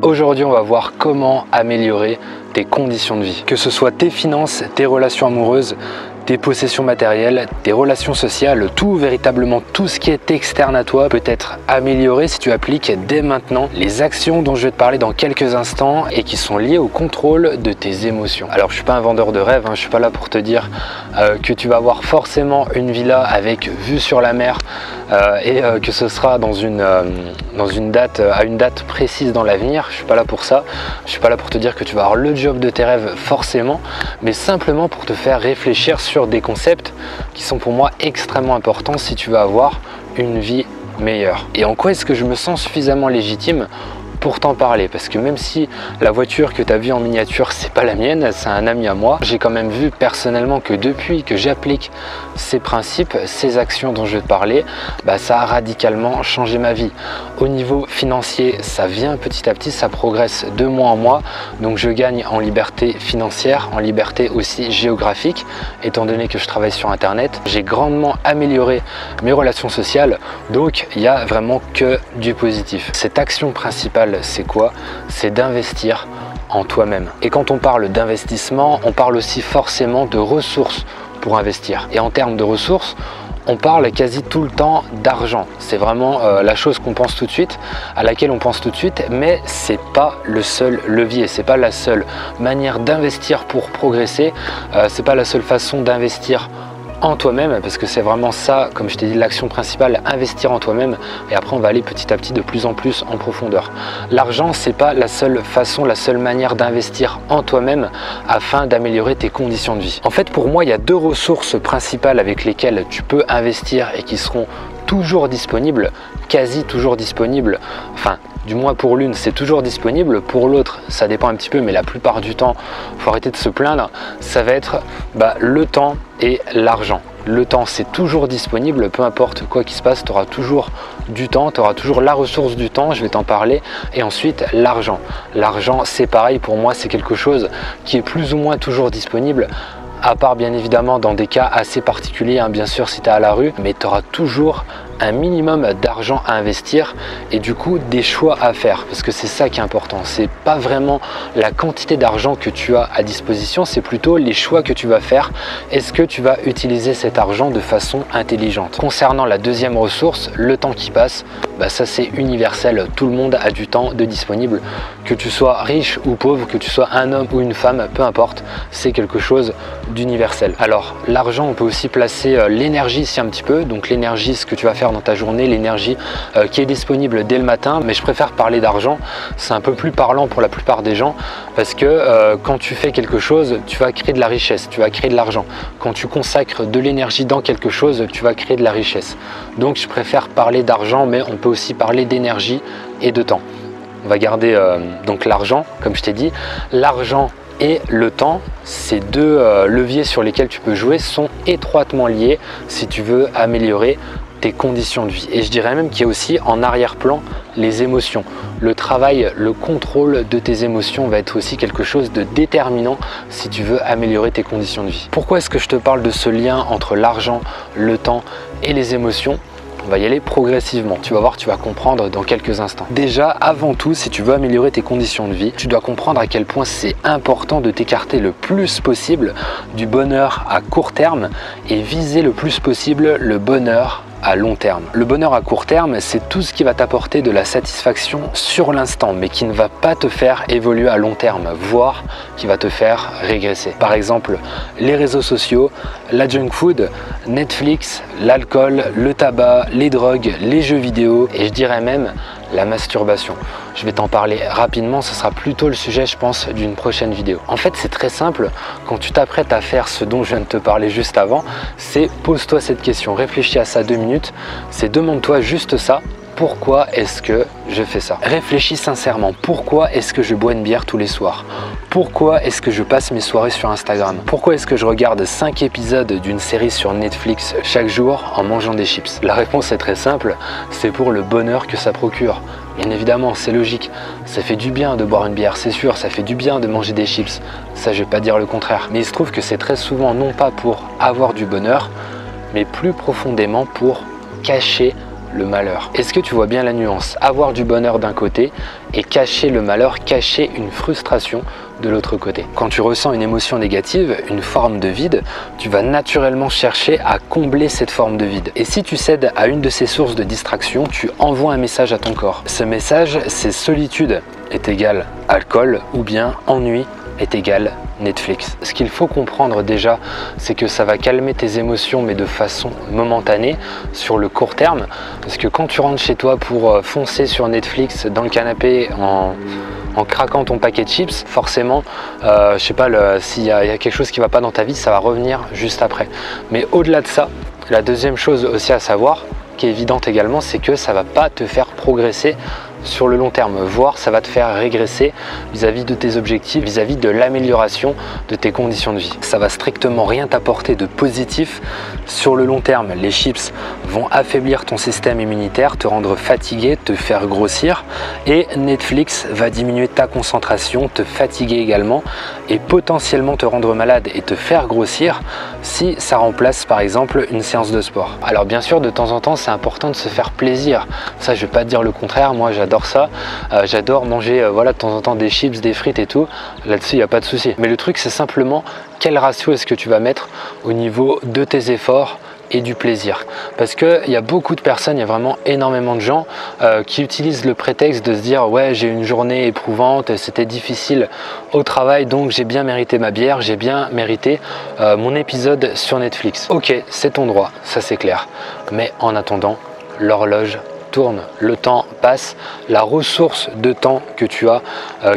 Aujourd'hui, on va voir comment améliorer tes conditions de vie. Que ce soit tes finances, tes relations amoureuses, tes possessions matérielles, tes relations sociales, véritablement tout ce qui est externe à toi peut être amélioré si tu appliques dès maintenant les actions dont je vais te parler dans quelques instants et qui sont liées au contrôle de tes émotions. Alors je suis pas un vendeur de rêve, je suis pas là pour te dire que tu vas avoir forcément une villa avec vue sur la mer et que ce sera dans une date, à une date précise dans l'avenir. Je suis pas là pour ça. Je suis pas là pour te dire que tu vas avoir le job de tes rêves forcément, mais simplement pour te faire réfléchir sur des concepts qui sont pour moi extrêmement importants si tu veux avoir une vie meilleure. Et en quoi est-ce que je me sens suffisamment légitime pour t'en parler? Parce que même si la voiture que tu as vue en miniature, c'est pas la mienne, c'est un ami à moi, j'ai quand même vu personnellement que depuis que j'applique ces principes, ces actions dont je vais te parler, ça a radicalement changé ma vie. Au niveau financier, ça vient petit à petit, ça progresse de mois en mois, donc je gagne en liberté financière, en liberté aussi géographique, étant donné que je travaille sur internet. J'ai grandement amélioré mes relations sociales, donc il n'y a vraiment que du positif. Cette action principale, c'est quoi? C'est d'investir en toi-même. Et quand on parle d'investissement, on parle aussi forcément de ressources pour investir. Et en termes de ressources, on parle quasi tout le temps d'argent. C'est vraiment la chose qu'on pense tout de suite, à laquelle on pense tout de suite, mais c'est pas le seul levier, c'est pas la seule manière d'investir pour progresser, c'est pas la seule façon d'investir en toi-même, parce que c'est vraiment ça, comme je t'ai dit, l'action principale, investir en toi-même, et après on va aller petit à petit de plus en plus en profondeur. L'argent, c'est pas la seule façon, la seule manière d'investir en toi-même afin d'améliorer tes conditions de vie. En fait, pour moi, il y a deux ressources principales avec lesquelles tu peux investir et qui seront toujours disponibles, quasi toujours disponibles, enfin du moins pour l'une c'est toujours disponible, pour l'autre ça dépend un petit peu, mais la plupart du temps, faut arrêter de se plaindre, ça va être le temps et l'argent. Le temps, c'est toujours disponible, peu importe quoi qui se passe, tu auras toujours du temps, tu auras toujours la ressource du temps, je vais t'en parler. Et ensuite, l'argent. L'argent, c'est pareil, pour moi, c'est quelque chose qui est plus ou moins toujours disponible, à part bien évidemment dans des cas assez particuliers, bien sûr si tu es à la rue, mais tu auras toujours un minimum d'argent à investir et du coup des choix à faire, parce que c'est ça qui est important. C'est pas vraiment la quantité d'argent que tu as à disposition, c'est plutôt les choix que tu vas faire. Est-ce que tu vas utiliser cet argent de façon intelligente? Concernant la deuxième ressource, le temps qui passe, ça c'est universel, tout le monde a du temps de disponible, que tu sois riche ou pauvre, que tu sois un homme ou une femme, peu importe, c'est quelque chose d'universel. Alors l'argent, on peut aussi placer l'énergie ici un petit peu, donc l'énergie, ce que tu vas faire dans ta journée, l'énergie qui est disponible dès le matin, mais je préfère parler d'argent, c'est un peu plus parlant pour la plupart des gens, parce que quand tu fais quelque chose, tu vas créer de la richesse, tu vas créer de l'argent. Quand tu consacres de l'énergie dans quelque chose, tu vas créer de la richesse. Donc je préfère parler d'argent, mais on peut aussi parler d'énergie et de temps. On va garder donc l'argent, comme je t'ai dit. L'argent et le temps, ces deux leviers sur lesquels tu peux jouer sont étroitement liés si tu veux améliorer tes conditions de vie. Et je dirais même qu'il y a aussi en arrière-plan les émotions. Le travail, le contrôle de tes émotions va être aussi quelque chose de déterminant si tu veux améliorer tes conditions de vie. Pourquoi est-ce que je te parle de ce lien entre l'argent, le temps et les émotions? On va y aller progressivement, tu vas voir, tu vas comprendre dans quelques instants. Déjà, avant tout, si tu veux améliorer tes conditions de vie, tu dois comprendre à quel point c'est important de t'écarter le plus possible du bonheur à court terme et viser le plus possible le bonheur à long terme. Le bonheur à court terme, c'est tout ce qui va t'apporter de la satisfaction sur l'instant, mais qui ne va pas te faire évoluer à long terme, voire qui va te faire régresser. Par exemple, les réseaux sociaux, la junk food, Netflix, l'alcool, le tabac, les drogues, les jeux vidéo et je dirais même la masturbation. Je vais t'en parler rapidement, ce sera plutôt le sujet, je pense, d'une prochaine vidéo. En fait, c'est très simple, quand tu t'apprêtes à faire ce dont je viens de te parler juste avant, c'est pose-toi cette question, réfléchis à ça 2 minutes, c'est demande-toi juste ça. Pourquoi est-ce que je fais ça? Réfléchis sincèrement. Pourquoi est-ce que je bois une bière tous les soirs? Pourquoi est-ce que je passe mes soirées sur Instagram? Pourquoi est-ce que je regarde 5 épisodes d'une série sur Netflix chaque jour en mangeant des chips? La réponse est très simple, c'est pour le bonheur que ça procure. Bien évidemment, c'est logique, ça fait du bien de boire une bière, c'est sûr, ça fait du bien de manger des chips. Ça, je vais pas dire le contraire. Mais il se trouve que c'est très souvent non pas pour avoir du bonheur, mais plus profondément pour cacher le malheur. Est-ce que tu vois bien la nuance? Avoir du bonheur d'un côté et cacher le malheur, cacher une frustration de l'autre côté. Quand tu ressens une émotion négative, une forme de vide, tu vas naturellement chercher à combler cette forme de vide. Et si tu cèdes à une de ces sources de distraction, tu envoies un message à ton corps. Ce message, c'est solitude est égal alcool ou bien ennui est égal Netflix. Ce qu'il faut comprendre déjà, c'est que ça va calmer tes émotions, mais de façon momentanée, sur le court terme. Parce que quand tu rentres chez toi pour foncer sur Netflix dans le canapé en craquant ton paquet de chips, forcément, je sais pas, s'il y a quelque chose qui va pas dans ta vie, ça va revenir juste après. Mais au-delà de ça, la deuxième chose aussi à savoir, qui est évidente également, c'est que ça va pas te faire progresser sur le long terme, voire ça va te faire régresser vis-à-vis de tes objectifs, vis-à-vis de l'amélioration de tes conditions de vie. Ça va strictement rien t'apporter de positif sur le long terme. Les chips vont affaiblir ton système immunitaire, te rendre fatigué, te faire grossir, et Netflix va diminuer ta concentration, te fatiguer également et potentiellement te rendre malade et te faire grossir si ça remplace par exemple une séance de sport. Alors bien sûr, de temps en temps, c'est important de se faire plaisir. Ça, je vais pas te dire le contraire, moi j'adore ça, j'adore manger voilà, de temps en temps des chips, des frites et tout, là-dessus il n'y a pas de souci. Mais le truc, c'est simplement quel ratio est-ce que tu vas mettre au niveau de tes efforts et du plaisir. Parce qu'il y a beaucoup de personnes, il y a vraiment énormément de gens qui utilisent le prétexte de se dire ouais, j'ai eu une journée éprouvante, c'était difficile au travail, donc j'ai bien mérité ma bière, j'ai bien mérité mon épisode sur Netflix. Ok, c'est ton droit, ça c'est clair. Mais en attendant, l'horloge tourne, le temps passe, la ressource de temps que tu as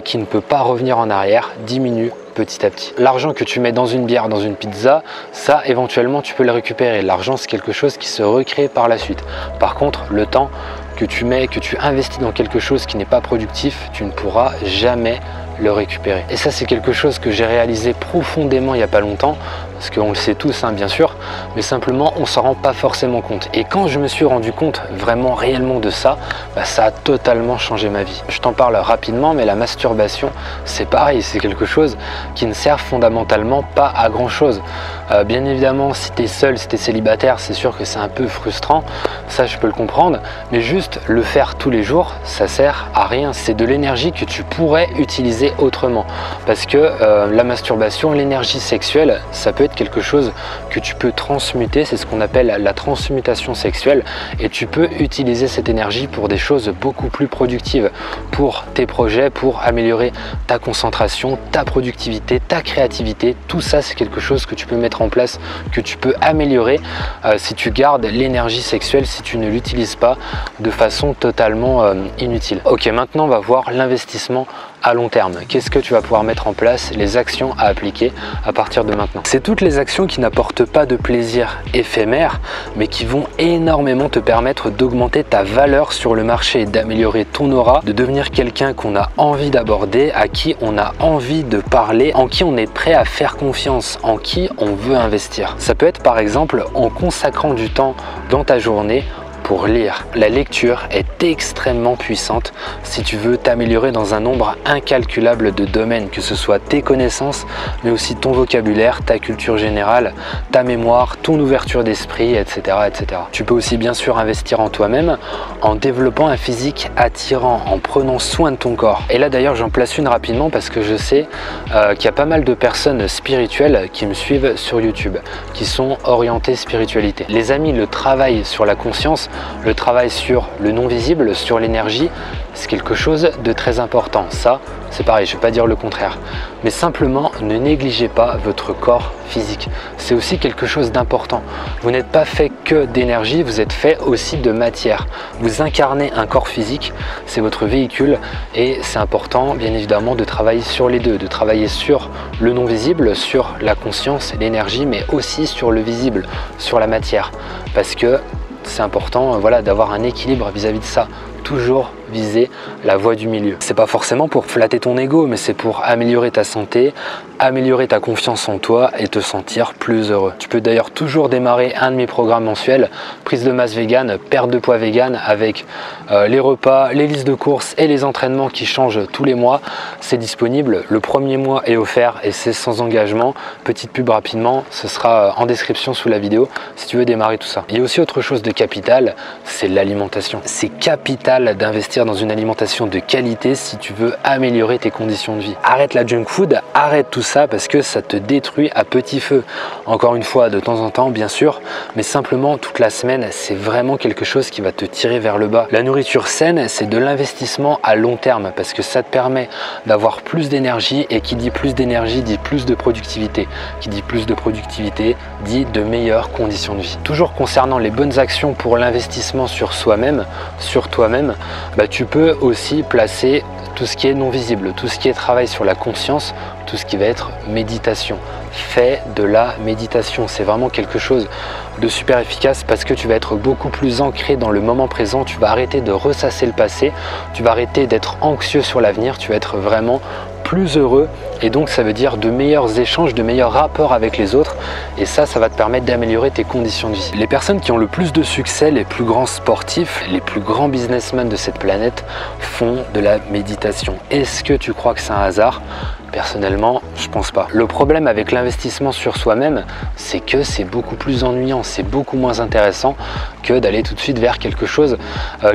qui ne peut pas revenir en arrière diminue petit à petit. L'argent que tu mets dans une bière, dans une pizza, ça éventuellement tu peux le récupérer. L'argent, c'est quelque chose qui se recrée par la suite. Par contre, le temps que tu mets, que tu investis dans quelque chose qui n'est pas productif, tu ne pourras jamais le récupérer. Et ça, c'est quelque chose que j'ai réalisé profondément il n'y a pas longtemps, parce qu'on le sait tous, hein, bien sûr, mais simplement on s'en rend pas forcément compte. Et quand je me suis rendu compte vraiment réellement de ça, ça a totalement changé ma vie. Je t'en parle rapidement, mais la masturbation, c'est pareil, c'est quelque chose qui ne sert fondamentalement pas à grand chose. Bien évidemment, si tu es seul, si tu es célibataire, c'est sûr que c'est un peu frustrant, ça je peux le comprendre, mais juste le faire tous les jours, ça sert à rien. C'est de l'énergie que tu pourrais utiliser autrement, parce que la masturbation, l'énergie sexuelle, ça peut être quelque chose que tu peux transmuter, c'est ce qu'on appelle la transmutation sexuelle, et tu peux utiliser cette énergie pour des choses beaucoup plus productives, pour tes projets, pour améliorer ta concentration, ta productivité, ta créativité. Tout ça, c'est quelque chose que tu peux mettre en place, que tu peux améliorer si tu gardes l'énergie sexuelle, si tu ne l'utilises pas de façon totalement inutile. Ok, maintenant on va voir l'investissement à long terme. Qu'est-ce que tu vas pouvoir mettre en place, les actions à appliquer à partir de maintenant. C'est toutes les actions qui n'apportent pas de plaisir éphémère, mais qui vont énormément te permettre d'augmenter ta valeur sur le marché, d'améliorer ton aura, de devenir quelqu'un qu'on a envie d'aborder, à qui on a envie de parler, en qui on est prêt à faire confiance, en qui on veut investir. Ça peut être par exemple en consacrant du temps dans ta journée pour lire. La lecture est extrêmement puissante si tu veux t'améliorer dans un nombre incalculable de domaines, que ce soit tes connaissances, mais aussi ton vocabulaire, ta culture générale, ta mémoire, ton ouverture d'esprit, etc., etc. Tu peux aussi bien sûr investir en toi-même, en développant un physique attirant, en prenant soin de ton corps. Et là d'ailleurs, j'en place une rapidement parce que je sais qu'il y a pas mal de personnes spirituelles qui me suivent sur YouTube, qui sont orientées spiritualité. Les amis, le travail sur la conscience, le travail sur le non-visible, sur l'énergie, c'est quelque chose de très important. Ça, c'est pareil, je ne vais pas dire le contraire. Mais simplement, ne négligez pas votre corps physique. C'est aussi quelque chose d'important. Vous n'êtes pas fait que d'énergie, vous êtes fait aussi de matière. Vous incarnez un corps physique, c'est votre véhicule et c'est important, bien évidemment, de travailler sur les deux, de travailler sur le non-visible, sur la conscience et l'énergie, mais aussi sur le visible, sur la matière. Parce que c'est important, voilà, d'avoir un équilibre vis-à-vis de ça. Toujours viser la voie du milieu. C'est pas forcément pour flatter ton ego, mais c'est pour améliorer ta santé, améliorer ta confiance en toi et te sentir plus heureux. Tu peux d'ailleurs toujours démarrer un de mes programmes mensuels, prise de masse vegan, perte de poids vegan, avec les repas, les listes de courses et les entraînements qui changent tous les mois. C'est disponible, le premier mois est offert et c'est sans engagement. Petite pub rapidement, ce sera en description sous la vidéo si tu veux démarrer tout ça. Il y a aussi autre chose de capital, c'est l'alimentation. C'est capital d'investir dans une alimentation de qualité si tu veux améliorer tes conditions de vie. Arrête la junk food, arrête tout ça parce que ça te détruit à petit feu. Encore une fois, de temps en temps bien sûr, mais simplement toute la semaine, c'est vraiment quelque chose qui va te tirer vers le bas. La nourriture saine, c'est de l'investissement à long terme parce que ça te permet d'avoir plus d'énergie, et qui dit plus d'énergie dit plus de productivité. Qui dit plus de productivité dit de meilleures conditions de vie. Toujours concernant les bonnes actions pour l'investissement sur soi-même, sur toi-même, tu peux aussi placer tout ce qui est non visible, tout ce qui est travail sur la conscience, tout ce qui va être méditation. Fais de la méditation, c'est vraiment quelque chose de super efficace parce que tu vas être beaucoup plus ancré dans le moment présent, tu vas arrêter de ressasser le passé, tu vas arrêter d'être anxieux sur l'avenir, tu vas être vraiment plus heureux et donc ça veut dire de meilleurs échanges, de meilleurs rapports avec les autres et ça va te permettre d'améliorer tes conditions de vie. Les personnes qui ont le plus de succès, les plus grands sportifs, les plus grands businessmen de cette planète font de la méditation. Est-ce que tu crois que c'est un hasard ? Personnellement, je pense pas. Le problème avec l'investissement sur soi-même, c'est que c'est beaucoup plus ennuyant, c'est beaucoup moins intéressant que d'aller tout de suite vers quelque chose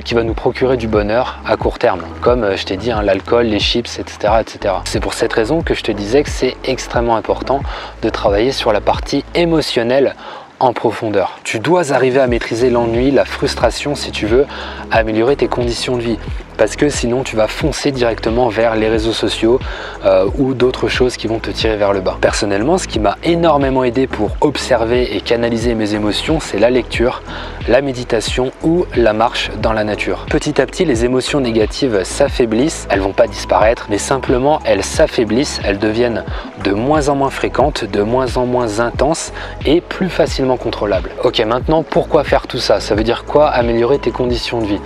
qui va nous procurer du bonheur à court terme, comme je t'ai dit, l'alcool, les chips, etc., etc. C'est pour cette raison que je te disais que c'est extrêmement important de travailler sur la partie émotionnelle en profondeur. Tu dois arriver à maîtriser l'ennui, la frustration si tu veux améliorer tes conditions de vie. Parce que sinon tu vas foncer directement vers les réseaux sociaux ou d'autres choses qui vont te tirer vers le bas. Personnellement, ce qui m'a énormément aidé pour observer et canaliser mes émotions, c'est la lecture, la méditation ou la marche dans la nature. Petit à petit, les émotions négatives s'affaiblissent, elles vont pas disparaître, mais simplement elles s'affaiblissent, elles deviennent de moins en moins fréquentes, de moins en moins intenses et plus facilement contrôlables. Ok, maintenant pourquoi faire tout ça? Ça veut dire quoi améliorer tes conditions de vie?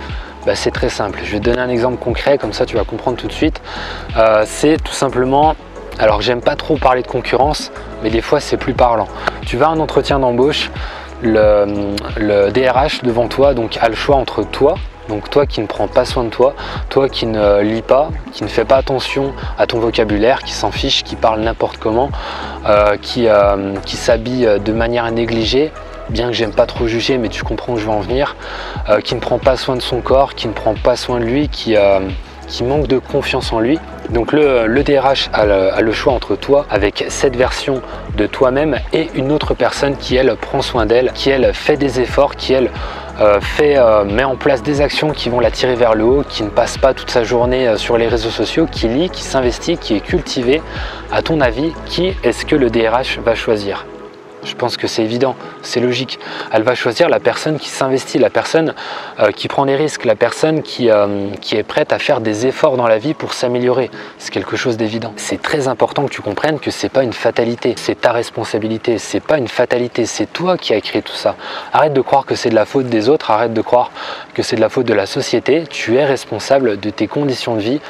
C'est très simple, je vais te donner un exemple concret, comme ça tu vas comprendre tout de suite. C'est tout simplement, alors j'aime pas trop parler de concurrence, mais des fois c'est plus parlant. Tu vas à un entretien d'embauche, le DRH devant toi donc a le choix entre toi, donc toi qui ne prends pas soin de toi, toi qui ne lis pas, qui ne fais pas attention à ton vocabulaire, qui s'en fiche, qui parle n'importe comment, qui s'habille de manière négligée, bien que j'aime pas trop juger, mais tu comprends où je veux en venir, qui ne prend pas soin de son corps, qui ne prend pas soin de lui, qui manque de confiance en lui. Donc le DRH a le choix entre toi avec cette version de toi-même et une autre personne qui elle prend soin d'elle, qui elle fait des efforts, qui elle met en place des actions qui vont la tirer vers le haut, qui ne passe pas toute sa journée sur les réseaux sociaux, qui lit, qui s'investit, qui est cultivé. À ton avis, qui est-ce que le DRH va choisir ? Je pense que c'est évident, c'est logique. Elle va choisir la personne qui s'investit, la personne qui prend des risques, la personne qui est prête à faire des efforts dans la vie pour s'améliorer. C'est quelque chose d'évident. C'est très important que tu comprennes que c'est pas une fatalité, c'est ta responsabilité, c'est pas une fatalité, c'est toi qui as créé tout ça. Arrête de croire que c'est de la faute des autres, arrête de croire que c'est de la faute de la société. Tu es responsable de tes conditions de vie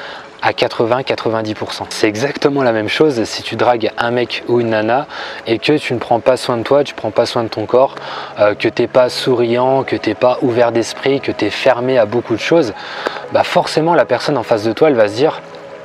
à 80-90%. C'est exactement la même chose si tu dragues un mec ou une nana et que tu ne prends pas soin de toi, tu ne prends pas soin de ton corps, que tu n'es pas souriant, que tu n'es pas ouvert d'esprit, que tu es fermé à beaucoup de choses, forcément la personne en face de toi, elle va se dire: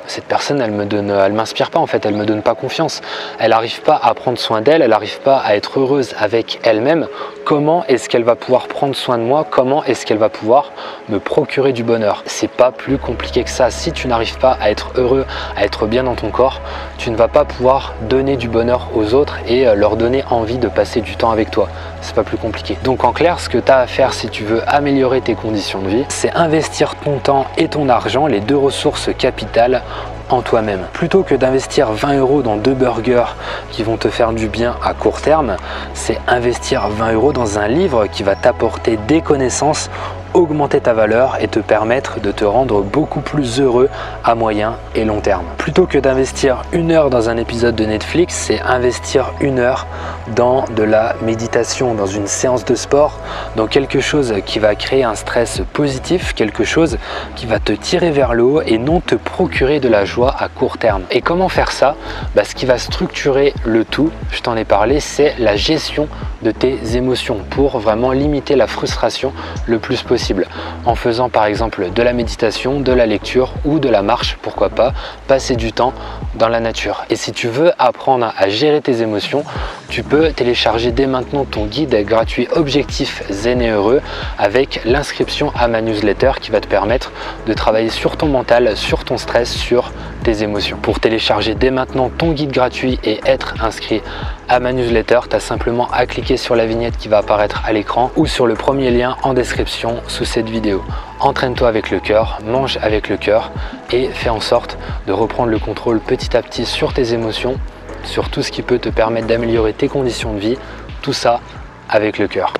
cette personne, elle m'inspire pas en fait, elle me donne pas confiance, elle n'arrive pas à prendre soin d'elle, elle n'arrive pas à être heureuse avec elle-même. Comment est-ce qu'elle va pouvoir prendre soin de moi? Comment est-ce qu'elle va pouvoir me procurer du bonheur? C'est pas plus compliqué que ça. Si tu n'arrives pas à être heureux, à être bien dans ton corps, tu ne vas pas pouvoir donner du bonheur aux autres et leur donner envie de passer du temps avec toi. C'est pas plus compliqué. Donc en clair, ce que tu as à faire si tu veux améliorer tes conditions de vie, c'est investir ton temps et ton argent, les deux ressources capitales, en toi-même. Plutôt que d'investir 20 € dans 2 burgers qui vont te faire du bien à court terme, c'est investir 20 € dans un livre qui va t'apporter des connaissances augmenter ta valeur et te permettre de te rendre beaucoup plus heureux à moyen et long terme. Plutôt que d'investir 1 heure dans un épisode de Netflix, c'est investir 1 heure dans de la méditation, dans une séance de sport, dans quelque chose qui va créer un stress positif, quelque chose qui va te tirer vers le haut et non te procurer de la joie à court terme. Et comment faire ça? Ce qui va structurer le tout, je t'en ai parlé, c'est la gestion de tes émotions pour vraiment limiter la frustration le plus possible en faisant par exemple de la méditation, de la lecture ou de la marche, pourquoi pas, passer du temps dans la nature. Et si tu veux apprendre à gérer tes émotions, tu peux télécharger dès maintenant ton guide gratuit Objectif Zen et Heureux avec l'inscription à ma newsletter qui va te permettre de travailler sur ton mental, sur ton stress, sur tes émotions. Pour télécharger dès maintenant ton guide gratuit et être inscrit à ma newsletter, tu as simplement à cliquer sur la vignette qui va apparaître à l'écran ou sur le premier lien en description sous cette vidéo. Entraîne-toi avec le cœur, mange avec le cœur et fais en sorte de reprendre le contrôle petit à petit sur tes émotions, sur tout ce qui peut te permettre d'améliorer tes conditions de vie, tout ça avec le cœur.